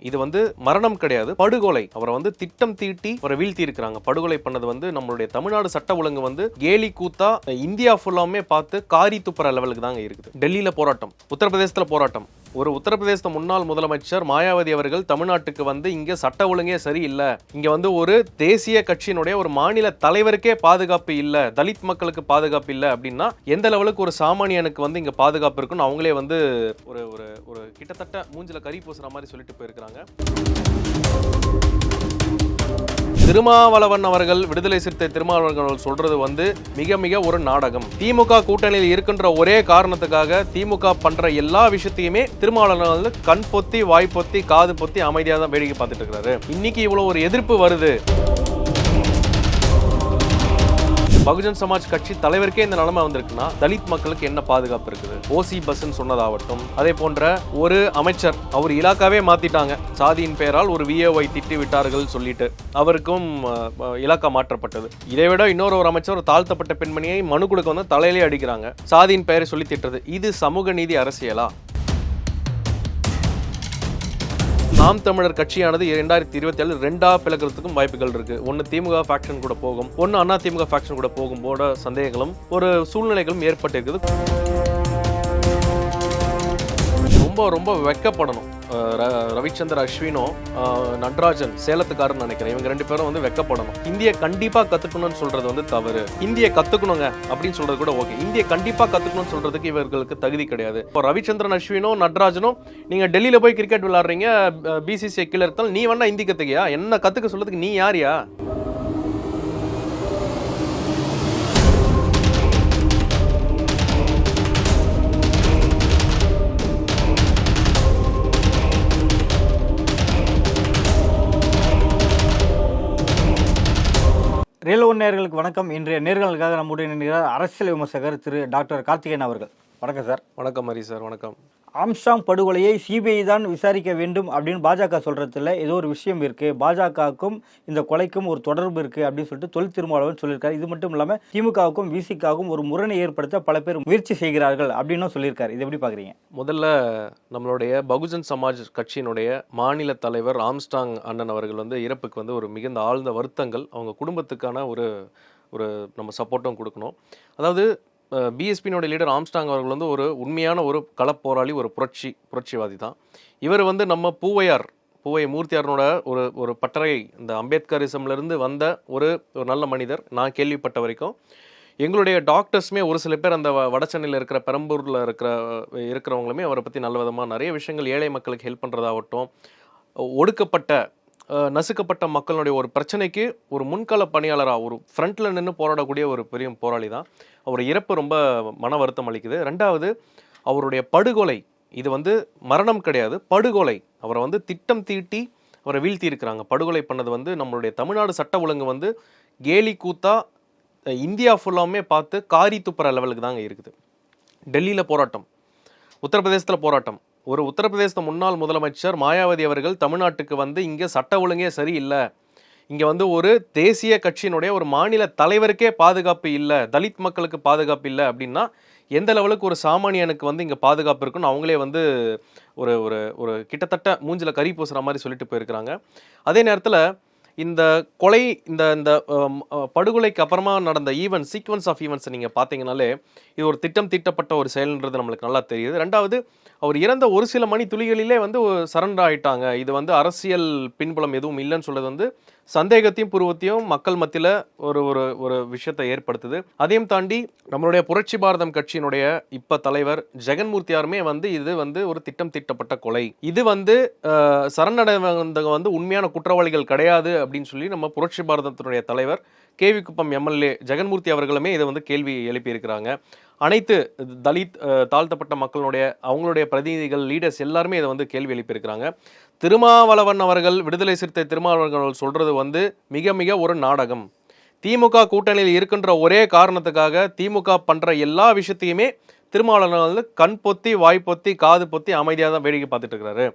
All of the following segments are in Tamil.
இது வந்து மரணம் கிடையாது, படுகொலை. அவரை வந்து திட்டம் தீட்டி அவரை வீழ்த்தி இருக்கிறாங்க. படுகொலை பண்ணது வந்து நம்மளுடைய தமிழ்நாடு சட்ட ஒழுங்கு வந்து கேலி கூத்தா இந்தியா ஃபுல்லாமே பார்த்து காரி துப்புற லெவலுக்கு தாங்க இருக்குது. டெல்லியில போராட்டம், உத்தரப்பிரதேசத்துல போராட்டம். ஒரு உத்தரப்பிரதேச முன்னாள் முதலமைச்சர் மாயாவதி அவர்கள் தமிழ்நாட்டுக்கு வந்து இங்க சட்ட ஒழுங்கே சரியில்லை, இங்க வந்து ஒரு தேசிய கட்சியினுடைய ஒரு மாநில தலைவருக்கே பாதுகாப்பு இல்ல, தலித் மக்களுக்கு பாதுகாப்பு இல்ல அப்படின்னா எந்த லெவலுக்கு ஒரு சாமானியனுக்கு வந்து இங்க பாதுகாப்பு இருக்குன்னு அவங்களே வந்து ஒரு ஒரு ஒரு கிட்டத்தட்ட மூஞ்சில கறி பூசுற மாதிரி சொல்லிட்டு போயிருக்கிறாங்க. திருமாவளவன் அவர்கள், விடுதலை சிறுத்தை திருமாவளவன் அவர்கள் சொல்றது வந்து மிக மிக ஒரு நாடகம். திமுக கூட்டணியில் இருக்கின்ற ஒரே காரணத்துக்காக திமுக பண்ற எல்லா விஷயத்தையுமே திருமாவளவன் வந்து கண் பொத்தி வாய் பொத்தி காது பொத்தி அமைதியாக தான் வேடிக்கை பார்த்துட்டு இருக்கிறாரு. இன்னைக்கு இவ்வளவு ஒரு எதிர்ப்பு வருது. பகுஜன் சமாஜ் கட்சி தலைவருக்கே இந்த நிலைமை வந்திருக்குன்னா தலித் மக்களுக்கு என்ன பாதுகாப்பு இருக்குது? ஓசி பஸ் சொன்னதாகட்டும், அதே போன்ற ஒரு அமைச்சர் அவர் இலாக்காவே மாத்திட்டாங்க, சாதியின் பெயரால் ஒரு விஏஓவை திட்டி விட்டார்கள் சொல்லிட்டு அவருக்கும் இலாக்கா மாற்றப்பட்டது. இதை விட இன்னொரு ஒரு அமைச்சர் ஒரு தாழ்த்தப்பட்ட பெண்மணியை மனு கொடுக்க வந்து தலையிலே அடிக்கிறாங்க, சாதியின் பெயரை சொல்லி திட்டுறது. இது சமூக நீதி அரசியலா? நாம் தமிழர் கட்சியானது 2027 ரெண்டா பிளக்கிறதுக்கும் வாய்ப்புகள் இருக்கு. ஒன்னு திமுக ஃபேக்ஷன் கூட போகும், ஒன்னு அண்ணா திமுக ஃபேக்ஷன் கூட போகும் போட சந்தேகங்களும் ஒரு சூழ்நிலைகளும் ஏற்பட்டிருக்குது. ரொம்ப ரொம்ப வெக்கப்படணும். ரவிச்சந்திர அஸ்வினும் நடராஜன் சேலத்துக்காரன்னு நினைக்கிறேன், இவங்க ரெண்டு பேரும் வந்து வெக்கப்படணும். இந்திய கண்டிப்பா கத்துக்கணும்னு சொல்றது வந்து தவறு. இந்திய கத்துக்கணுங்க அப்படின்னு சொல்றது கூட ஓகே, இந்திய கண்டிப்பா கத்துக்கணும்னு சொல்றதுக்கு இவர்களுக்கு தகுதி கிடையாது. இப்போ ரவிச்சந்திரன் அஸ்வினும் நடராஜனும் நீங்க டெல்லியில போய் கிரிக்கெட் விளையாடுறீங்க, பிசிசிஐ கீழே இருந்தாலும் நீ வேணா இந்தி கத்துக்கியா, என்ன கத்துக்க சொல்றதுக்கு நீ யாரியா? ரியல் ஒன் நேயர்களுக்கு வணக்கம். இன்றைய நேர்களுக்காக நம்முடைய நினைக்கிறார் அரசியல் விமர்சகர் திரு டாக்டர் கார்த்திகேயன் அவர்கள். வணக்கம் சார். வணக்கம் ஹரி சார். வணக்கம். ஆம்ஸ்ட்ராங் படுகொலையை சிபிஐ தான் விசாரிக்க வேண்டும் அப்படின்னு பாஜக சொல்றதுல ஏதோ ஒரு விஷயம் இருக்கு, பாஜகவுக்கும் இந்த கொலைக்கும் ஒரு தொடர்பு இருக்கு அப்படின்னு சொல்லிட்டு தொல் திருமாவளவன் சொல்லியிருக்காரு. இது மட்டும் இல்லாம திமுகவுக்கும் விசிகாவுக்கும் ஒரு முரணை ஏற்படுத்த பல பேர் முயற்சி செய்கிறார்கள் அப்படின்னு சொல்லியிருக்காரு. இது எப்படி பாக்குறீங்க? முதல்ல நம்மளுடைய பகுஜன் சமாஜ் கட்சியினுடைய மாநில தலைவர் ஆம்ஸ்ட்ராங் அண்ணன் அவர்கள் வந்து இறப்புக்கு வந்து ஒரு மிகுந்த ஆழ்ந்த வருத்தங்கள், அவங்க குடும்பத்துக்கான ஒரு ஒரு நம்ம சப்போர்ட்டும் கொடுக்கணும். அதாவது பிஎஸ்பியினுடைய லீடர் ஆம்ஸ்ட்ராங் அவர்கள் வந்து ஒரு உண்மையான ஒரு களப்போராளி, ஒரு புரட்சிவாதி தான். இவர் வந்து நம்ம பூவை மூர்த்தியாரனோட ஒரு ஒரு பட்டறை, இந்த அம்பேத்கரிசம்லேருந்து வந்த ஒரு நல்ல மனிதர். நான் கேள்விப்பட்ட வரைக்கும் எங்களுடைய டாக்டர்ஸுமே ஒரு சில பேர் அந்த வட சென்னையில் இருக்கிற பெரம்பூரில் இருக்கிறவங்களுமே அவரை பற்றி நல்ல விதமாக நிறைய விஷயங்கள், ஏழை மக்களுக்கு ஹெல்ப் பண்ணுறதாகட்டும், ஒடுக்கப்பட்ட நசுக்கப்பட்ட மக்களுடைய ஒரு பிரச்சனைக்கு ஒரு முன்கள பணியாளராக ஒரு ஃப்ரண்ட்டில் நின்று போராடக்கூடிய ஒரு பெரிய போராளி தான். அவர் இறப்பு ரொம்ப மன வருத்தம் அளிக்குது. ரெண்டாவது, அவருடைய படுகொலை, இது வந்து மரணம் கிடையாது, படுகொலை. அவரை வந்து திட்டம் தீட்டி அவரை வீழ்த்தி இருக்கிறாங்க. படுகொலை பண்ணது வந்து நம்மளுடைய தமிழ்நாடு சட்ட ஒழுங்கு வந்து கேலி கூத்தா இந்தியா ஃபுல்லாமே பார்த்து காரி துப்புற லெவலுக்கு தாங்க இருக்குது. டெல்லியில் போராட்டம், உத்தரப்பிரதேசத்தில் போராட்டம். ஒரு உத்தரப்பிரதேச முன்னாள் முதலமைச்சர் மாயாவதி அவர்கள் தமிழ்நாட்டுக்கு வந்து இங்கே சட்ட ஒழுங்கே சரியில்லை, இங்கே வந்து ஒரு தேசிய கட்சியினுடைய ஒரு மாநில தலைவருக்கே பாதுகாப்பு இல்லை, தலித் மக்களுக்கு பாதுகாப்பு இல்லை அப்படின்னா எந்த லெவலுக்கு ஒரு சாமானியனுக்கு வந்து இங்கே பாதுகாப்பு இருக்குன்னு அவங்களே வந்து ஒரு ஒரு ஒரு கிட்டத்தட்ட மூஞ்சில கறி பூசுற மாதிரி சொல்லிட்டு போயிருக்கிறாங்க. அதே நேரத்தில் இந்த கொலை, இந்த இந்த படுகொலைக்கு அப்புறமா நடந்த சீக்வன்ஸ் ஆஃப் ஈவெண்ட்ஸ் நீங்கள் பார்த்தீங்கன்னாலே இது ஒரு திட்டம் தீட்டப்பட்ட ஒரு செயல்ன்றது நம்மளுக்கு நல்லா தெரியுது. ரெண்டாவது, அவர் இறந்த ஒரு சில மணி துளிகளிலே வந்து சரண்டர் ஆகிட்டாங்க. இது வந்து அரசியல் பின்புலம் எதுவும் இல்லைன்னு சொல்றது வந்து சந்தேகத்தையும் புருவத்தையும் மக்கள் மத்தியில் ஒரு ஒரு ஒரு விஷயத்தை ஏற்படுத்துது. அதையும் தாண்டி நம்மளுடைய புரட்சி பாரதம் கட்சியினுடைய இப்ப தலைவர் ஜெகன்மூர்த்தியாருமே வந்து இது வந்து ஒரு திட்டம் தீட்டப்பட்ட கொலை, இது வந்து சரணடைந்தவங்க வந்து உண்மையான குற்றவாளிகள் கிடையாது அப்படின்னு சொல்லி நம்ம புரட்சி பாரதத்தினுடைய தலைவர் கேவி குப்பம் எம்எல்ஏ ஜெகன்மூர்த்தி அவர்களுமே இதை வந்து கேள்வி எழுப்பியிருக்கிறாங்க. அனைத்து தலித் தாழ்த்தப்பட்ட மக்களுடைய அவங்களுடைய பிரதிநிதிகள், லீடர்ஸ் எல்லாருமே இதை வந்து கேள்வி எழுப்பியிருக்கிறாங்க. திருமாவளவன் அவர்கள், விடுதலை சிறுத்தை திருமாவளவன் அவர்கள் சொல்றது வந்து மிக மிக ஒரு நாடகம். திமுக கூட்டணியில் இருக்கின்ற ஒரே காரணத்துக்காக திமுக பண்ற எல்லா விஷயத்தையுமே திருமாவளவன் வந்து கண் பொத்தி வாய் பொத்தி காது பொத்தி அமைதியாக தான் வேடிக்கை பார்த்துட்டு இருக்கிறாரு.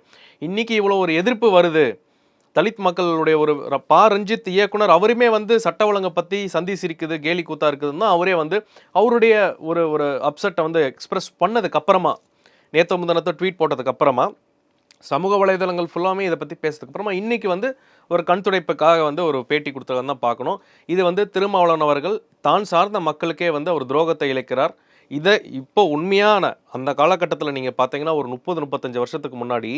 இன்னைக்கு இவ்வளோ ஒரு எதிர்ப்பு வருது. தலித் மக்களுடைய ஒரு ரஞ்சித் இயக்குனர் அவருமே வந்து சட்ட ஒழுங்கை பற்றி சந்தி சிரிக்குது, கேலி கூத்தா இருக்குதுன்னா அவரே வந்து அவருடைய ஒரு ஒரு அப்செட்டை வந்து எக்ஸ்பிரஸ் பண்ணதுக்கு அப்புறமா, நேற்று முந்தினத்தை ட்வீட் போட்டதுக்கு அப்புறமா சமூக வலைதளங்கள் ஃபுல்லாமே இதை பற்றி பேசுறதுக்கு அப்புறமா இன்னைக்கு வந்து ஒரு கண் துடைப்புக்காக வந்து ஒரு பேட்டி கொடுத்ததான் தான் பார்க்கணும். இது வந்து திருமாவளவன் அவர்கள் தான் சார்ந்த மக்களுக்கே வந்து அவர் துரோகத்தை இழைக்கிறார். இதை இப்போ உண்மையான அந்த காலகட்டத்தில் நீங்கள் பார்த்தீங்கன்னா ஒரு 30-35 வருஷத்துக்கு முன்னாடி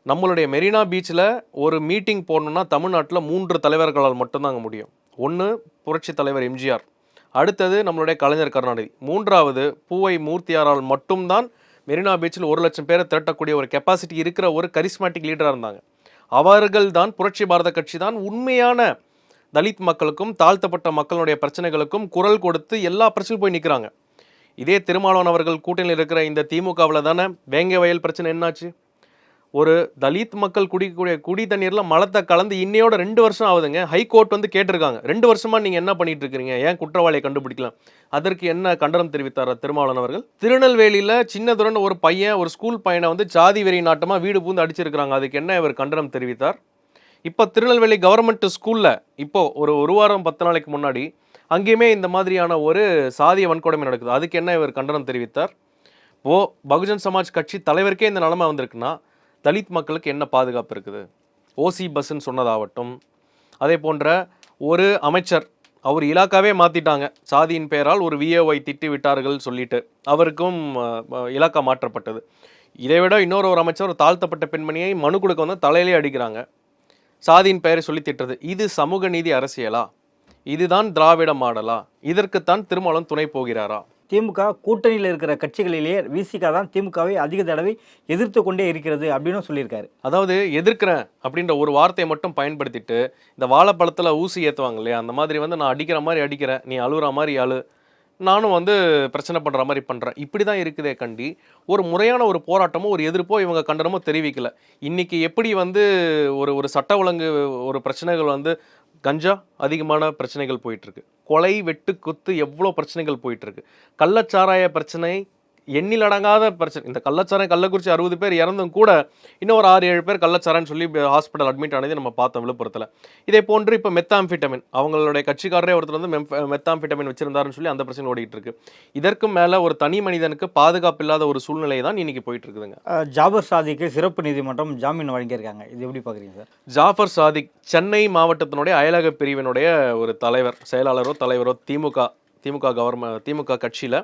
நம்மளுடைய மெரினா பீச்சில் ஒரு மீட்டிங் போடணும்னா தமிழ்நாட்டில் 3 தலைவர்களால் மட்டும்தாங்க முடியும். ஒன்று புரட்சி தலைவர் எம்ஜிஆர், அடுத்தது நம்மளுடைய கலைஞர் கருணாநிதி, மூன்றாவது பூவை மூர்த்தியாரால் மட்டும்தான் மெரினா பீச்சில் 1 லட்சம் பேரை திரட்டக்கூடிய ஒரு கெப்பாசிட்டி இருக்கிற ஒரு கரிஸ்மேட்டிக் லீடராக இருந்தாங்க. அவர்கள் தான் புரட்சி பாரத கட்சி தான் உண்மையான தலித் மக்களுக்கும் தாழ்த்தப்பட்ட மக்களுடைய பிரச்சனைகளுக்கும் குரல் கொடுத்து எல்லா பிரச்சனையும் போய் நிற்கிறாங்க. இதே திருமாவளவன் அவர்கள் கூட்டணியில் இருக்கிற இந்த திமுகவில் தானே வேங்கை வயல் பிரச்சனை என்னாச்சு? ஒரு தலித் மக்கள் குடிக்கக்கூடிய குடி தண்ணீர்ல மலத்தை கலந்து இன்னையோட 2 வருஷம் ஆகுதுங்க. ஹைகோர்ட் வந்து கேட்டிருக்காங்க, 2 வருஷமா நீங்க என்ன பண்ணிட்டு இருக்கீங்க, ஏன் குற்றவாளியை கண்டுபிடிக்கலாம்? அதற்கு என்ன கண்டனம் தெரிவித்தார் திருமாவளவன் அவர்கள்? திருநெல்வேலியில சின்னதுரன் ஒரு பையன், ஒரு ஸ்கூல் பையனை வந்து ஜாதி வெறி நாட்டமா வீடு பூந்து அடிச்சிருக்காங்க. அதுக்கு என்ன இவர் கண்டனம் தெரிவித்தார்? இப்போ திருநெல்வேலி கவர்மெண்ட் ஸ்கூல்ல இப்போ ஒரு வாரம் 10 நாளைக்கு முன்னாடி அங்கேயுமே இந்த மாதிரியான ஒரு சாதிய வன்கொடுமை நடக்குது. அதுக்கு என்ன இவர் கண்டனம் தெரிவித்தார்? பகுஜன் சமாஜ் கட்சி தலைவருக்கே இந்த நிலைமை வந்திருக்குன்னா தலித் மக்களுக்கு என்ன பாதுகாப்பு இருக்குது? ஓசி பஸ்ன்னு சொன்னதாகட்டும், அதே போன்ற ஒரு அமைச்சர் அவர் இலாக்காவே மாற்றிட்டாங்க, சாதியின் பெயரால் ஒரு விஏஓவை திட்டி விட்டார்கள் சொல்லிட்டு அவருக்கும் இலாக்கா மாற்றப்பட்டது. இதை விட ஒரு அமைச்சர் ஒரு தாழ்த்தப்பட்ட பெண்மணியை மனு கொடுக்க வந்து தலையிலே அடிக்கிறாங்க, சாதியின் பெயரை சொல்லி திட்டுறது. இது சமூக நீதி அரசியலா? இதுதான் திராவிட மாடலா? இதற்குத்தான் திருமாவளவன் துணை போகிறாரா? திமுக கூட்டணியில் இருக்கிற கட்சிகளிலேயே விசிக தான் திமுகவை அதிக தடவை எதிர்த்து கொண்டே இருக்கிறது அப்படின்னு சொல்லியிருக்காரு. அதாவது எதிர்க்கிறேன் அப்படின்ற ஒரு வார்த்தையை மட்டும் பயன்படுத்திட்டு இந்த வாழைப்பழத்தில் ஊசி ஏற்றுவாங்க இல்லையா, அந்த மாதிரி வந்து நான் அடிக்கிற மாதிரி அடிக்கிறேன், நீ அழுகிற மாதிரி அழு, நானும் வந்து பிரச்சனை பண்ணுற மாதிரி பண்ணுறேன், இப்படி தான் இருக்குதே கண்டி ஒரு முறையான ஒரு போராட்டமோ ஒரு எதிர்ப்போ இவங்க கண்டனமோ தெரிவிக்கல. இன்னைக்கு எப்படி வந்து ஒரு சட்ட ஒழுங்கு ஒரு பிரச்சனைகள் வந்து கஞ்சா அதிகமான பிரச்சனைகள் போயிட்டுருக்கு, கொலை வெட்டு குத்து எவ்வளோ பிரச்சனைகள் போயிட்டுருக்கு, கள்ளச்சாராய பிரச்சனை எண்ணிலடங்காத பிரச்சனை. இந்த கள்ளச்சாராயம் கள்ளக்குறிச்சி 60 பேர் இறந்தும் கூட இன்னும் ஒரு 6-7 பேர் கள்ளச்சாரான்னு சொல்லி ஹாஸ்பிட்டல் அட்மிட் ஆனது நம்ம பார்த்தோம் விழுப்புரத்தில். இதே போன்று இப்போ மெத்தாம்ஃபிட்டமின் அவங்களுடைய கட்சிக்காரரே ஒருத்தர் வந்து மெத்தாம்ஃபிட்டமின் வச்சிருந்தாருன்னு சொல்லி அந்த பிரச்சனை ஓடிட்டு இருக்கு. இதற்கு மேலே ஒரு தனி மனிதனுக்கு பாதுகாப்பு இல்லாத ஒரு சூழ்நிலை தான் இன்னைக்கு போயிட்டு இருக்குதுங்க. ஜாபர் சாதிக்கு சிறப்பு நீதிமன்றம் ஜாமீன் வழங்கியிருக்காங்க, இது எப்படி பார்க்குறீங்க சார்? ஜாஃபர் சாதிக் சென்னை மாவட்டத்தினுடைய அயலக பிரிவினுடைய ஒரு செயலாளரோ தலைவரோ திமுக கட்சியில்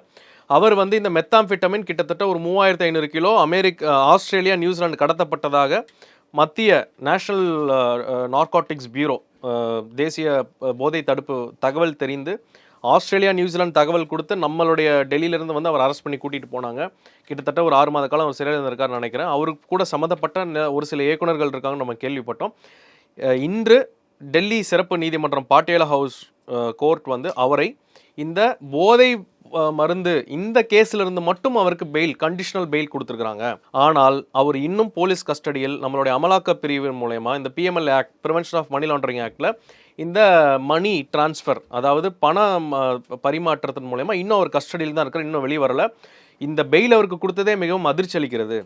அவர் வந்து இந்த மெத்தாம்ஃபிட்டமின் கிட்டத்தட்ட ஒரு 3500 கிலோ ஆஸ்திரேலியா நியூசிலாந்து கடத்தப்பட்டதாக மத்திய நேஷனல் நார்காட்டிக்ஸ் பியூரோ தேசிய போதை தடுப்பு தகவல் தெரிந்து ஆஸ்திரேலியா நியூசிலாந்து தகவல் கொடுத்து நம்மளுடைய டெல்லியிலிருந்து வந்து அவர் அரெஸ்ட் பண்ணி கூட்டிகிட்டு போனாங்க. கிட்டத்தட்ட ஒரு 6 மாத காலம் அவர் சிறையில் இருந்திருக்காருன்னு நினைக்கிறேன். அவருக்கு கூட சம்மந்தப்பட்ட ஒரு சில இயக்குநர்கள் இருக்காங்கன்னு நம்ம கேள்விப்பட்டோம். இன்று டெல்லி சிறப்பு நீதிமன்றம் பாட்டியாலா ஹவுஸ் கோர்ட் வந்து அவரை இந்த போதை மருந்து இந்த கேஸ்ல இருந்து மட்டும் அவருக்கு கண்டிஷனல் பெயில் கொடுத்துருக்காங்க. ஆனால் அவர் இன்னும் போலீஸ் கஸ்டடியில் நம்மளுடைய அமலாக்க பிரிவு மூலமா இந்த PML act, prevention of money laundering ஆக்ட்ல இந்த மணி டிரான்ஸ்ஃபர், அதாவது பண பரிமாற்றத்தின் மூலமா இன்னும் அவர் கஸ்டடியில் தான் இருக்கிற, இன்னும் வெளியே வரல. இந்த பெயில் அவருக்கு கொடுத்ததே மிகவும் அதிர்ச்சி அளிக்கிறது.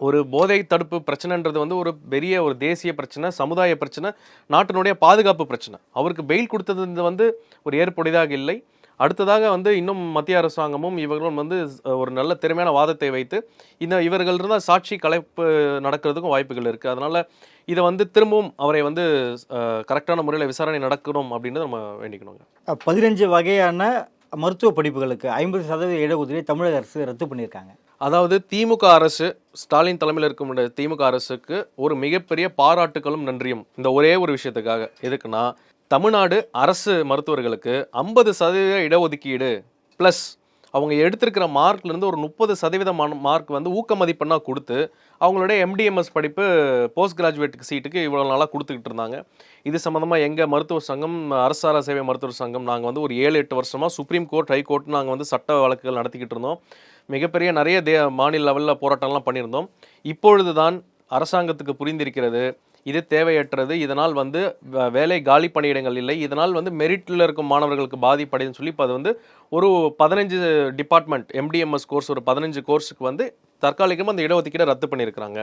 ஒரு போதை தடுப்பு பிரச்சனைன்றது வந்து ஒரு பெரிய ஒரு தேசிய பிரச்சனை, சமுதாய பிரச்சனை, நாட்டினுடைய பாதுகாப்பு பிரச்சனை. அவருக்கு பெயில் கொடுத்தது வந்து ஒரு ஏற்புடையதாக இல்லை. அடுத்ததாக வந்து இன்னும் மத்திய அரசாங்கமும் இவர்களும் வந்து ஒரு நல்ல திறமையான வாதத்தை வைத்து இவர்கள் இருந்தால் சாட்சி கலைப்பு நடக்கிறதுக்கும் வாய்ப்புகள் இருக்குது. அதனால் இதை வந்து திரும்பவும் அவரை வந்து கரெக்டான முறையில் விசாரணை நடக்கணும் அப்படின்னு நம்ம வேண்டிக்கணுங்க. 15 வகையான மருத்துவ படிப்புகளுக்கு 50% இடஒதுக்கீடு தமிழக அரசு ரத்து பண்ணியிருக்காங்க. அதாவது திமுக அரசு, ஸ்டாலின் தலைமையில் இருக்கும் திமுக அரசுக்கு ஒரு மிகப்பெரிய பாராட்டுகளும் நன்றியும் இந்த ஒரே ஒரு விஷயத்துக்காக. எதுக்குன்னா, தமிழ்நாடு அரசு மருத்துவர்களுக்கு 50% இடஒதுக்கீடு ப்ளஸ் அவங்க எடுத்திருக்கிற மார்க்லேருந்து ஒரு 30% மார்க் வந்து ஊக்க மதிப்பெண்ணாக கொடுத்து அவங்களுடைய MDMS படிப்பு போஸ்ட் கிராஜுவேட்டுக்கு சீட்டுக்கு இவ்வளோ நாளாக கொடுத்துக்கிட்டு இருந்தாங்க. இது சம்மந்தமாக எங்கள் மருத்துவ சங்கம், அரசார சேவை மருத்துவ சங்கம், நாங்கள் வந்து ஒரு 7-8 வருஷமாக சுப்ரீம் கோர்ட், ஹைகோர்ட் நாங்கள் வந்து சட்ட வழக்குகள் நடத்திக்கிட்டு இருந்தோம். மிகப்பெரிய நிறைய மாநில லெவலில் போராட்டம்லாம் பண்ணியிருந்தோம். இப்பொழுது தான் அரசாங்கத்துக்கு புரிந்திருக்கிறது இது தேவையற்றது, இதனால் வந்து வேலை காலி பணியிடங்கள் இல்லை, இதனால் வந்து மெரிட்டில் இருக்கும் மாணவர்களுக்கு பாதிப்படைன்னு சொல்லி இப்போ அது வந்து ஒரு 15 டிபார்ட்மெண்ட் MDMS கோர்ஸ், ஒரு 15 கோர்ஸுக்கு வந்து தற்காலிகமாக அந்த இடஒதுக்கீடை ரத்து பண்ணியிருக்கிறாங்க.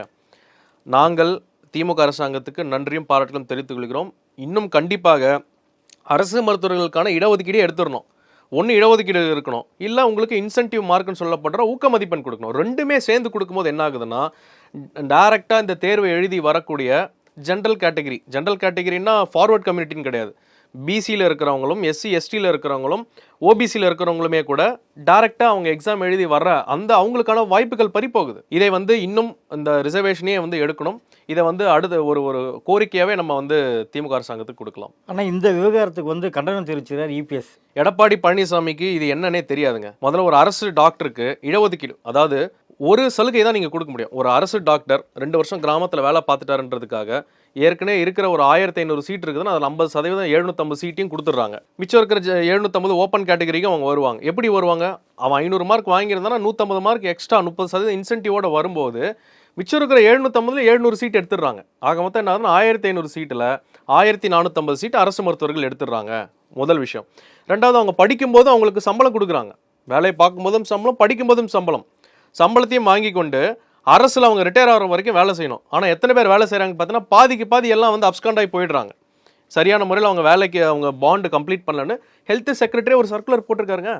நாங்கள் திமுக அரசாங்கத்துக்கு நன்றியும் பாராட்டுகளும் தெரிவித்துக் கொள்கிறோம். இன்னும் கண்டிப்பாக அரசு மருத்துவர்களுக்கான இடஒதுக்கீடே எடுத்துடணும். ஒன்று இடஒதுக்கீடு இருக்கணும், இல்லை உங்களுக்கு இன்சென்டிவ் மார்க்னு சொல்லப்படுற ஊக்க மதிப்பெண் கொடுக்கணும். ரெண்டுமே சேர்ந்து கொடுக்கும்போது என்ன ஆகுதுன்னா, டைரெக்டாக இந்த தேர்வை எழுதி வரக்கூடிய ஜென்ரல் கேட்டகரின்னா ஃபார்வர்ட் கம்யூனிட்டின்னு கிடையாது, பிசியில் இருக்கிறவங்களும் எஸ்சி எஸ்டியில் இருக்கிறவங்களும் ஓபிசியில் இருக்கிறவங்களுமே கூட டைரெக்டாக அவங்க எக்ஸாம் எழுதி வர்ற அந்த அவங்களுக்கான வாய்ப்புகள் பறிப்போகுது. இதை வந்து இன்னும் இந்த ரிசர்வேஷனே வந்து எடுக்கணும். இதை வந்து அடுத்த ஒரு கோரிக்கையாகவே நம்ம வந்து திமுக அரசாங்கத்துக்கு கொடுக்கலாம். ஆனால் இந்த விவகாரத்துக்கு வந்து கண்டனம் தெரிவிச்சிருக்கார் இபிஎஸ். எடப்பாடி பழனிசாமிக்கு இது என்னன்னே தெரியாதுங்க. முதல்ல ஒரு அரசு டாக்டருக்கு இடஒதுக்கீடு, அதாவது ஒரு சலுகை தான் நீங்கள் கொடுக்க முடியும். ஒரு அரசு டாக்டர் 2 வருஷம் கிராமத்தில் வேலை பார்த்துட்டாருன்றதுக்காக ஏற்கனவே இருக்கிற ஒரு 1500 சீட் இருக்குதுன்னா அதில் 50% 750 சீட்டையும் கொடுத்துட்றாங்க. மிச்சம் இருக்கிற 750 ஓப்பன் கேட்டகரிக்கு அவங்க வருவாங்க. எப்படி வருவாங்க? அவன் 500 மார்க் வாங்கியிருந்தானா 150 மார்க் எக்ஸ்ட்ரா 30% இன்சென்டிவோட வரும்போது மிச்சம் இருக்கிற 750 700 சீட் எடுத்துடுறாங்க. ஆக மொத்தம் என்ன ஆகுதுன்னா 1500 சீட்டில் 1450 சீட் அரசு மருத்துவர்கள் எடுத்துடுறாங்க. முதல் விஷயம். ரெண்டாவது, அவங்க படிக்கும்போது அவங்களுக்கு சம்பளம் கொடுக்குறாங்க. வேலையை பார்க்கும்போதும் சம்பளம், படிக்கும்போதும் சம்பளம். சம்பளத்தையும் வாங்கி கொண்டு அரசில் அவங்க ரிட்டையர் ஆகிற வரைக்கும் வேலை செய்யணும். ஆனால் எத்தனை பேர் வேலை செய்கிறாங்க பார்த்தீங்கன்னா பாதிக்கு பாதி எல்லாம் வந்து அப்ஸ்காண்ட் ஆகி போயிடுறாங்க. சரியான முறையில் அவங்க வேலைக்கு அவங்க பாண்டு கம்ப்ளீட் பண்ணலன்னு ஹெல்த் செக்ரட்டரி ஒரு சர்க்குலர் போட்டிருக்காருங்க.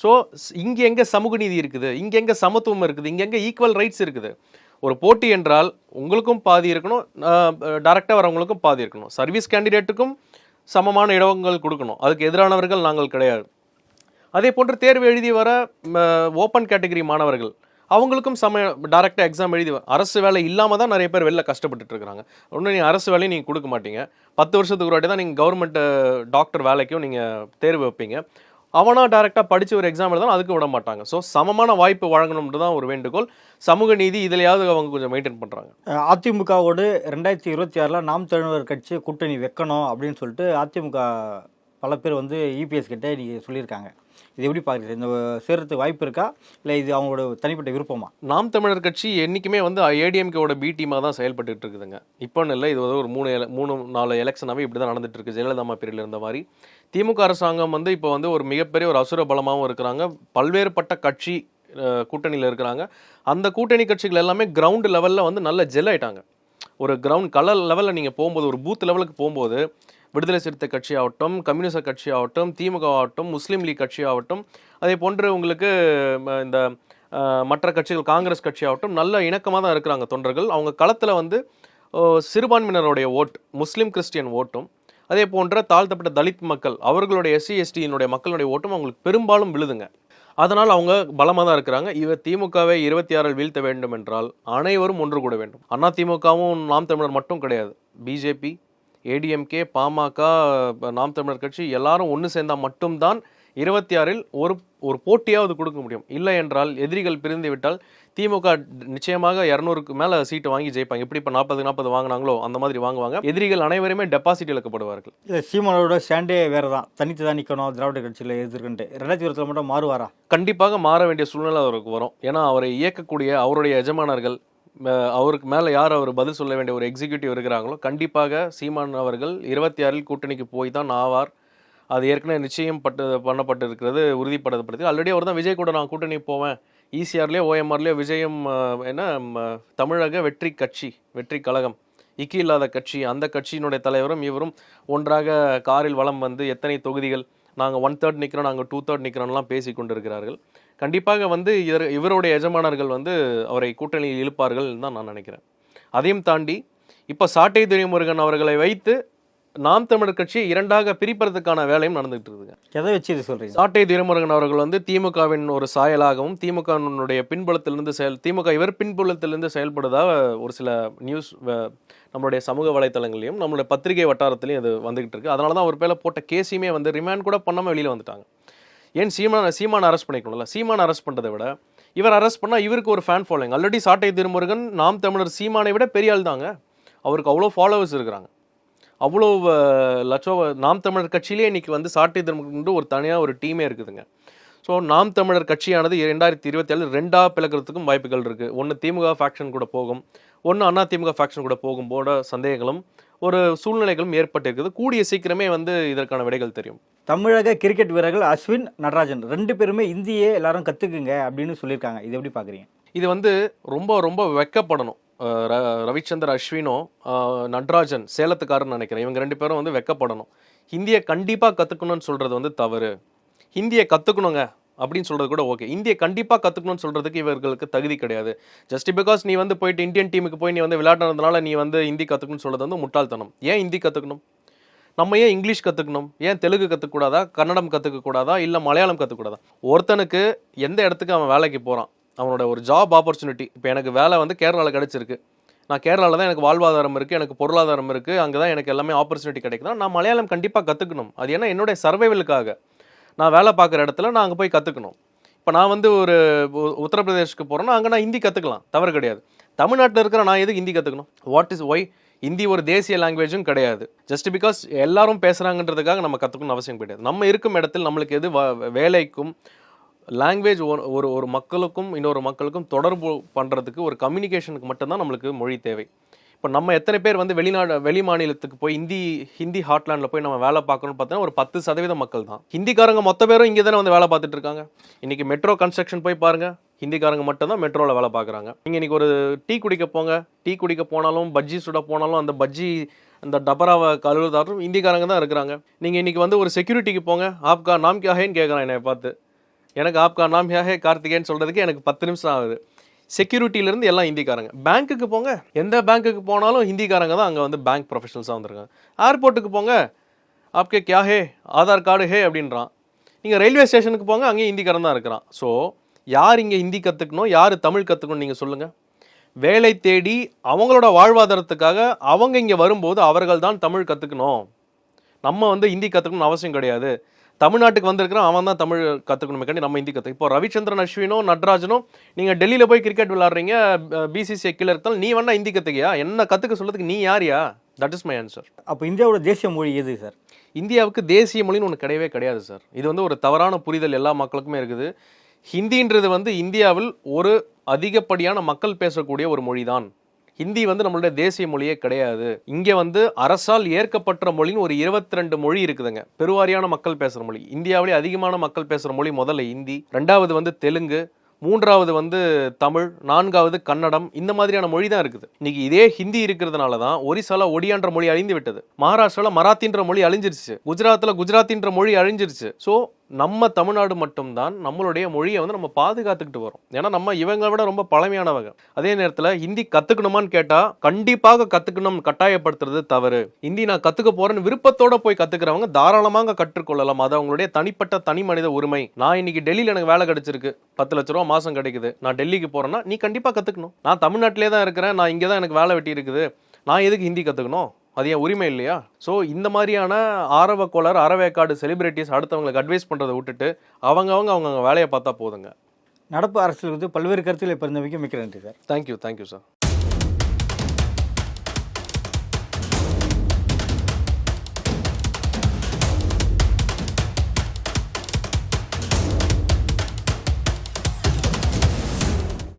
ஸோ இங்கே எங்கே சமூக நீதி இருக்குது, இங்கே எங்கே சமத்துவம் இருக்குது, இங்கே எங்கே ஈக்குவல் ரைட்ஸ் இருக்குது? ஒரு போட்டி என்றால் உங்களுக்கும் பாதி இருக்கணும், டைரக்டாக வரவங்களுக்கும் பாதி இருக்கணும், சர்வீஸ் கேண்டிடேட்டுக்கும் சமமான இடங்கள் கொடுக்கணும். அதுக்கு எதிரானவர்கள் நாங்கள் கிடையாது. அதே போன்று தேர்வு எழுதி வர ஓப்பன் கேட்டகரி மாணவர்கள் அவங்களுக்கும் டைரக்டாக எக்ஸாம் எழுதி அரசு வேலை இல்லாமல் தான் நிறைய பேர் வெளில கஷ்டப்பட்டுட்டு இருக்கிறாங்க. ஒன்றும் நீங்கள் அரசு வேலையும் நீங்கள் கொடுக்க மாட்டீங்க. 10 வருஷத்துக்கு ஒரு வாட்டி தான் நீங்கள் கவர்மெண்ட் டாக்டர் வேலைக்கும் நீங்கள் தேர்வு வைப்பீங்க. அவனா டைரெக்டாக படித்து ஒரு எக்ஸாம் எழுதாலும் அதுக்கு விட மாட்டாங்க. ஸோ சமமான வாய்ப்பு வழங்கணும்னு தான் ஒரு வேண்டுகோள். சமூக நீதி இதுலையாவது அவங்க கொஞ்சம் மெயின்டைன் பண்ணுறாங்க. அதிமுகவோடு 2026 நாம் தமிழர் கட்சி கூட்டணி வைக்கணும் அப்படின்னு சொல்லிட்டு அதிமுக பல பேர் வந்து இபிஎஸ் கிட்ட நீங்கள் சொல்லியிருக்காங்க. இது எப்படி பார்க்குறது? இந்த சேர்றதுக்கு வாய்ப்பு இருக்கா, இல்லை இது அவங்களோட தனிப்பட்ட விருப்பமா? நாம் தமிழர் கட்சி என்றைக்குமே வந்து ஏடிஎம்கேவோட பி டீமாக தான் செயல்பட்டு இருக்குதுங்க. இப்போன்னு இல்லை, இது ஒரு 3-4 எலெக்ஷனாகவே இப்படி தான் நடந்துட்டு இருக்கு. ஜெயலலிதா அம்மா பீரியடில் இருந்த மாதிரி திமுக அரசாங்கம் வந்து இப்போ வந்து ஒரு மிகப்பெரிய ஒரு அசுர பலமாகவும் இருக்கிறாங்க. பல்வேறுபட்ட கட்சி கூட்டணியில் இருக்கிறாங்க. அந்த கூட்டணி கட்சிகள் எல்லாமே கிரவுண்ட் லெவலில் வந்து நல்ல ஜெல் ஆயிட்டாங்க. ஒரு கிரவுண்ட் கலர் லெவலில் நீங்கள் போகும்போது, ஒரு பூத் லெவலுக்கு போகும்போது விடுதலை சிறுத்தை கட்சி ஆகட்டும், கம்யூனிஸ்ட் கட்சி ஆகட்டும், திமுக ஆகட்டும், முஸ்லீம் லீக் கட்சி ஆகட்டும், அதே போன்று உங்களுக்கு இந்த மற்ற கட்சிகள் காங்கிரஸ் கட்சி ஆகட்டும் நல்ல இணக்கமாக தான் இருக்கிறாங்க தொண்டர்கள். அவங்க களத்தில் வந்து சிறுபான்மையினருடைய ஓட், முஸ்லீம் கிறிஸ்டியன் ஓட்டும், அதே போன்ற தாழ்த்தப்பட்ட தலித் மக்கள் அவர்களுடைய எஸ்சி எஸ்டியினுடைய மக்களுடைய ஓட்டும் அவங்களுக்கு பெரும்பாலும் விழுதுங்க. அதனால் அவங்க பலமாக தான் இருக்கிறாங்க. திமுகவை 26 வீழ்த்த வேண்டும் என்றால் அனைவரும் ஒன்று கூட வேண்டும். அண்ணா திமுகவும் நாம் தமிழர் மட்டும் கிடையாது, பிஜேபி, ஏடிஎம்கே, பாமக, நாம் தமிழர் கட்சி எல்லாரும் ஒன்று சேர்ந்தால் மட்டும்தான் 26 ஒரு போட்டியாவது கொடுக்க முடியும். இல்லை என்றால் எதிரிகள் பிரிந்து விட்டால் திமுக நிச்சயமாக 200க்கு மேலே சீட்டு வாங்கி ஜெயிப்பாங்க. எப்படி இப்போ 40 வாங்கினாங்களோ அந்த மாதிரி வாங்குவாங்க. எதிரிகள் அனைவருமே டெபாசிட் இழக்கப்படுவார்கள். இல்லை, சீமானோட ஸ்டாண்டே வேறு தான், தனித்து தான் நிற்கணும் திராவிட கட்சியில் எதிர்க்கிட்டு 2020 மட்டும் மாறுவாரா? கண்டிப்பாக மாற வேண்டிய சூழ்நிலை அவருக்கு வரும். ஏன்னா அவரை இயக்கக்கூடிய அவருடைய எஜமானர்கள், அவருக்கு மேலே யார் அவர் பதில் சொல்ல வேண்டிய ஒரு எக்ஸிக்யூட்டிவ் இருக்கிறாங்களோ கண்டிப்பாக சீமான் அவர்கள் 26 கூட்டணிக்கு போய் தான் ஆவார். அது ஏற்கனவே நிச்சயம் பண்ணப்பட்டு இருக்கிறது, உறுதிப்படுத்தப்படுது. ஆல்ரெடி அவர் தான் விஜய் கூட நான் கூட்டணி போவேன், ஈசிஆர்லேயோ ஓஎம்ஆர்லேயோ விஜயம் தமிழக வெற்றி கட்சி, வெற்றி கழகம், இக்கி இல்லாத கட்சி, அந்த கட்சியினுடைய தலைவரும் இவரும் ஒன்றாக காரில் வலம் வந்து எத்தனை தொகுதிகள் நாங்கள் 1/3 நிற்கிறோம், நாங்கள் 2/3 நிற்கிறோம்லாம் பேசி கொண்டிருக்கிறார்கள். கண்டிப்பாக வந்து இவருடைய எஜமானர்கள் வந்து அவரை கூட்டணியில் இழுப்பார்கள் தான் நான் நினைக்கிறேன். அதையும் தாண்டி இப்போ சாட்டை துரைமுருகன் அவர்களை வைத்து நாம் தமிழர் கட்சியை 2ஆக பிரிப்பதற்கான வேலையும் நடந்துகிட்டு இருக்குதுங்க. எதை வச்சு இது சொல்றீங்க? சாட்டை துரைமுருகன் அவர்கள் வந்து திமுகவின் ஒரு சாயலாகவும் திமுகவினுடைய பின்புலத்திலிருந்து திமுக இவர் பின்புலத்திலிருந்து செயல்படுவதாக ஒரு சில நியூஸ் நம்மளுடைய சமூக வலைத்தளங்களையும் நம்மளுடைய பத்திரிகை வட்டாரத்திலையும் அது வந்துகிட்டு இருக்கு. அதனால தான் ஒரு பேரை போட்ட கேஸையுமே வந்து ரிமாண்ட் கூட பண்ணாமல் வெளியில் வந்துட்டாங்க. ஏன் சீமான் அரெஸ்ட் பண்ணிக்கணும்ல? சீமான் அரெஸ்ட் பண்ணுறதை விட இவர் அரெஸ்ட் பண்ணால் இவருக்கு ஒரு ஃபேன் ஃபாலோயிங். ஆல்ரெடி சாட்டை திருமுருகன் நாம் தமிழர் சீமானை விட பெரிய ஆள் தாங்க. அவருக்கு அவ்வளோ ஃபாலோவர்ஸ் இருக்கிறாங்க, அவ்வளோ லட்சம். நாம் தமிழர் கட்சியிலே இன்னைக்கு வந்து சாட்டை திருமுருகன் ஒரு தனியாக ஒரு டீமே இருக்குதுங்க. ஸோ நாம் தமிழர் கட்சியானது 2027 2ஆக பிளக்கிறதுக்கும் வாய்ப்புகள் இருக்குது. ஒன்று திமுக ஃபேக்ஷன் கூட போகும், ஒன்று அண்ணா திமுக ஃபேக்ஷன் கூட போகும்போட சந்தேகங்களும் ஒரு சூழ்நிலைகளும் ஏற்பட்டிருக்குது. கூடிய சீக்கிரமே வந்து இதற்கான விடைகள் தெரியும். தமிழக கிரிக்கெட் வீரர்கள் அஸ்வின், நடராஜன் 2 பேருமே இந்தியே எல்லாரும் கற்றுக்குங்க அப்படின்னு சொல்லியிருக்காங்க. இது எப்படி பார்க்குறீங்க? இது வந்து ரொம்ப ரொம்ப வெக்கப்படணும். ரவிச்சந்திர அஸ்வினும் நடராஜன் சேலத்துக்காரன்னு நினைக்கிறேன், இவங்க 2 பேரும் வந்து வெக்கப்படணும். ஹிந்தியை கண்டிப்பாக கற்றுக்கணும்னு சொல்கிறது வந்து தவறு. ஹிந்தியை கற்றுக்கணுங்க, அப்படின்னு சொல்கிறது கூட ஓகே. இந்தியை கண்டிப்பாக கற்றுக்கணும்னு சொல்கிறதுக்கு இவர்களுக்கு தகுதி கிடையாது. ஜஸ்ட் பிகாஸ் நீ வந்து போயிட்டு இந்தியன் டீமுக்கு போய் நீ வந்து விளையாடுறதுனால நீ வந்து ஹிந்தி கற்றுக்கணும்னு சொல்கிறது வந்து முட்டாள்தனம். ஏன் ஹிந்தி கற்றுக்கணும்? நம்ம ஏன் இங்கிலீஷ் கற்றுக்கணும்? ஏன் தெலுங்கு கற்றுக்கூடாதா, கன்னடம் கற்றுக்கக்கூடாதா, இல்லை மலையாளம் கற்றுக்கூடாதா? ஒருத்தனுக்கு எந்த இடத்துக்கு அவன் வேலைக்கு போகிறான், அவனோட ஒரு ஜாப் ஆப்பர்ச்சுனிட்டி. இப்போ எனக்கு வேலை வந்து கேரளாவில் கிடச்சிருக்கு, நான் கேரளாவில் தான் எனக்கு வாழ்வாதாரம் இருக்குது, எனக்கு பொருளாதாரம் இருக்குது, அங்கே தான் எனக்கு எல்லாமே ஆப்பர்ச்சுனிட்டி கிடைக்குதா, நான் மலையாளம் கண்டிப்பாக கற்றுக்கணும். அது ஏன்னா என்னுடைய சர்வைவலுக்காக நான் வேலை பார்க்குற இடத்துல நான் அங்கே போய் கற்றுக்கணும். இப்போ நான் வந்து ஒரு உத்தரப்பிரதேஷ்க்கு போகிறேன்னா அங்கே நான் ஹிந்தி கற்றுக்கலாம், தவறு கிடையாது. தமிழ்நாட்டில் இருக்கிற நான் எதுக்கு ஹிந்தி கற்றுக்கணும்? What is Y? ஹிந்தி ஒரு தேசிய லாங்குவேஜும் கிடையாது. ஜஸ்ட் பிகாஸ் எல்லாரும் பேசுகிறாங்கன்றதுக்காக நம்ம கற்றுக்கணும்னு அவசியம் கிடையாது. நம்ம இருக்கும் இடத்தில் நம்மளுக்கு எது வேலைக்கும் லாங்குவேஜ் ஒரு ஒரு மக்களுக்கும் இன்னொரு மக்களுக்கும் தொடர்பு பண்ணுறதுக்கு ஒரு கம்யூனிகேஷனுக்கு மட்டும்தான் நம்மளுக்கு மொழி தேவை. இப்போ நம்ம எத்தனை பேர் வந்து வெளி மாநிலத்துக்கு போய் ஹிந்தி ஹாட்லேண்டில் போய் நம்ம வேலை பார்க்கணும்னு பார்த்தீங்கன்னா ஒரு 10% மக்கள் தான். ஹிந்திக்காரங்க மொத்த பேரும் இங்கே தானே வந்து வேலை பார்த்துட்டு இருக்காங்க. இன்றைக்கி மெட்ரோ கன்ஸ்ட்ரக்ஷன் போய் பாருங்கள், ஹிந்திக்காரங்க மட்டும் தான் மெட்ரோவில் வேலை பார்க்குறாங்க. நீங்கள் இன்றைக்கி ஒரு டீ குடிக்க போங்க, டீ குடிக்க போனாலும் பஜ்ஜி சுட போனாலும் அந்த பஜ்ஜி அந்த டபராவை கழுவுதாரும் ஹிந்திக்காரங்க தான் இருக்கிறாங்க. நீங்கள் இன்றைக்கி வந்து ஒரு செக்யூரிட்டிக்கு போங்க, ஆப்கா நாம் கியா ஹேன்னு கேட்குறான் என்னை பார்த்து. எனக்கு ஆப்கா நாம் கியா ஹே கார்த்திகேன்னு சொல்கிறதுக்கு எனக்கு 10 நிமிஷம் ஆகுது. செக்யூரிட்டியிலேருந்து எல்லாம் ஹிந்திக்காரங்க. பேங்க்குக்கு போங்க, எந்த பேங்க்குக்கு போனாலும் ஹிந்திக்காரங்க தான் அங்கே வந்து பேங்க் ப்ரொஃபஷனல்ஸாக வந்திருக்காங்க. ஏர்போர்ட்டுக்கு போங்க, ஆப்கே கியா ஹே, ஆதார் கார்டு ஹே அப்படின்றான். நீங்கள் ரயில்வே ஸ்டேஷனுக்கு போங்க, அங்கேயும் ஹிந்திக்காரன் தான் இருக்கிறான். ஸோ யார் இங்கே ஹிந்தி கற்றுக்கணும், யார் தமிழ் கற்றுக்கணும் நீங்கள் சொல்லுங்கள். வேலை தேடி அவங்களோட வாழ்வாதாரத்துக்காக அவங்க இங்கே வரும்போது அவர்கள் தான் தமிழ் கற்றுக்கணும். நம்ம வந்து ஹிந்தி கற்றுக்கணும்னு அவசியம் கிடையாது. தமிழ்நாட்டுக்கு வந்திருக்கிறோம், அவன் தான் தமிழ் கற்றுக்கணுமே நம்ம ஹிந்தி கற்றுக்க. இப்போ ரவிச்சந்திரன் அஸ்வினோ நட்ராஜனோ நீங்கள் டெல்லியில் போய் கிரிக்கெட் விளாட்றீங்க, பிசிசிஐ கீழே இருந்தாலும் நீ வேணா ஹிந்தி கற்றுக்கியா? என்ன கற்றுக்க சொல்கிறதுக்கு நீ யாரியா? That is my answer. அப்போ இந்தியாவோட தேசிய மொழி எது சார்? இந்தியாவுக்கு தேசிய மொழின்னு ஒன்று கிடையவே கிடையாது சார். இது வந்து ஒரு தவறான புரிதல் எல்லா மக்களுக்குமே இருக்குது. ஹிந்தின்றது வந்து இந்தியாவில் ஒரு அதிகப்படியான மக்கள் பேசக்கூடிய ஒரு மொழி தான். ஹிந்தி வந்து நம்மளுடைய தேசிய மொழியே கிடையாது. இங்கே வந்து அரசால் ஏற்கப்பட்ட மொழின்னு ஒரு 22 மொழி இருக்குதுங்க. பெருவாரியான மக்கள் பேசுகிற மொழி. இந்தியாவிலே அதிகமான மக்கள் பேசுகிற மொழி முதல்ல ஹிந்தி, 2வது வந்து தெலுங்கு, 3வது வந்து தமிழ், 4வது கன்னடம். இந்த மாதிரியான மொழி தான் இருக்குது. இன்னைக்கு இதே ஹிந்தி இருக்கிறதுனால தான் ஒரிசால ஒடியான்ற மொழி அழிந்து விட்டது, மகாராஷ்டிராவில் மராத்தின்ற மொழி அழிஞ்சிருச்சு, குஜராத்தில் குஜராத்தின்ற மொழி அழிஞ்சிருச்சு. ஸோ நம்ம தமிழ்நாடு மட்டும்தான் நம்மளுடைய மொழியை வந்து நம்ம பாதுகாத்துக்கிட்டு வரோம். ஏன்னா நம்ம இவங்களை விட ரொம்ப பழமையானவங்க. அதே நேரத்தில் ஹிந்தி கற்றுக்கணுமான்னு கேட்டால் கண்டிப்பாக கற்றுக்கணும், கட்டாயப்படுத்துறது தவறு. ஹிந்தி நான் கற்றுக்க போகிறேன்னு விருப்பத்தோடு போய் கற்றுக்கிறவங்க தாராளமாக கற்றுக்கொள்ளலாம். அது அவங்களுடைய தனிப்பட்ட தனி மனித உரிமை. நான் இன்னைக்கு டெல்லியில் எனக்கு வேலை கிடைச்சிருக்கு, 10 லட்ச ரூபா மாதம் கிடைக்குது, நான் டெல்லிக்கு போகிறேன்னா நீ கண்டிப்பாக கற்றுக்கணும். நான் தமிழ்நாட்டிலே தான் இருக்கிறேன், நான் இங்கே தான் எனக்கு வேலை வெட்டி இருக்குது, நான் எதுக்கு ஹிந்தி கற்றுக்கணும்? அது என் உரிமை இல்லையா? ஸோ இந்த மாதிரியான ஆரவக்கோளர் அறவேக்காடு செலிபிரிட்டிஸ் அடுத்தவங்களுக்கு அட்வைஸ் பண்ணுறதை விட்டுட்டு அவங்க வேலையை பார்த்தா போதுங்க. நடப்பு அரசியல் வந்து பல்வேறு கருத்துக்களை பிறந்தமைக்கு மிக்க நன்றி சார். Thank you sir.